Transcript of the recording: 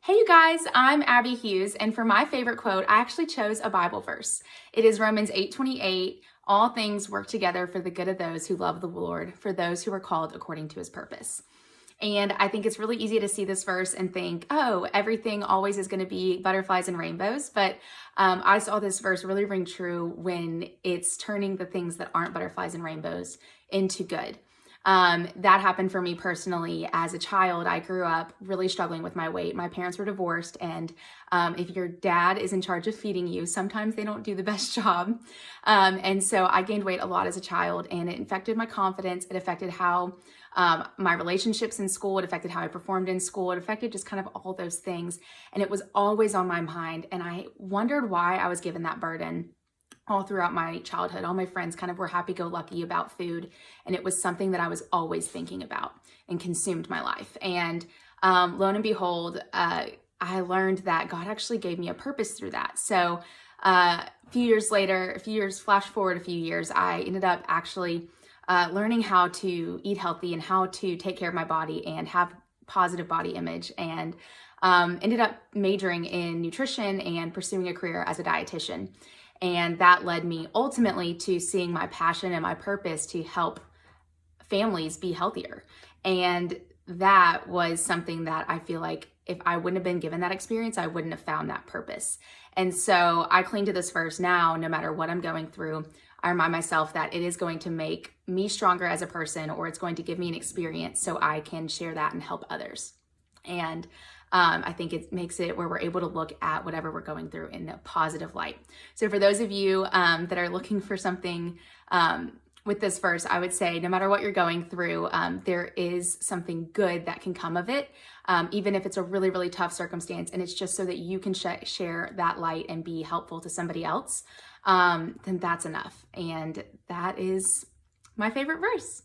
Hey you guys, I'm Abby Hughes, and for my favorite quote, I actually chose a Bible verse. It is Romans 8:28. All things work together for the good of those who love the Lord, for those who are called according to his purpose. And I think it's really easy to see this verse and think, oh, everything always is going to be butterflies and rainbows. But I saw this verse really ring true when it's turning the things that aren't butterflies and rainbows into good. That happened for me personally as a child. I grew up really struggling with my weight. My parents were divorced, and if your dad is in charge of feeding you, sometimes they don't do the best job. And so I gained weight a lot as a child, and it affected my confidence. It affected how my relationships in school. It affected how I performed in school. It affected just kind of all those things. And it was always on my mind. And I wondered why I was given that burden all throughout my childhood. All my friends kind of were happy-go-lucky about food, and it was something that I was always thinking about and consumed my life. And lo and behold, I learned that God actually gave me a purpose through that. So a few years later, flash forward a few years, I ended up actually learning how to eat healthy and how to take care of my body and have positive body image, and ended up majoring in nutrition and pursuing a career as a dietitian. And that led me ultimately to seeing my passion and my purpose to help families be healthier. And that was something that I feel like if I wouldn't have been given that experience, I wouldn't have found that purpose. And so I cling to this verse now, no matter what I'm going through. I remind myself that it is going to make me stronger as a person, or it's going to give me an experience so I can share that and help others. And I think it makes it where we're able to look at whatever we're going through in a positive light. So for those of you that are looking for something with this verse, I would say no matter what you're going through, there is something good that can come of it, even if it's a really, really tough circumstance, and it's just so that you can share that light and be helpful to somebody else, then that's enough. And that is my favorite verse.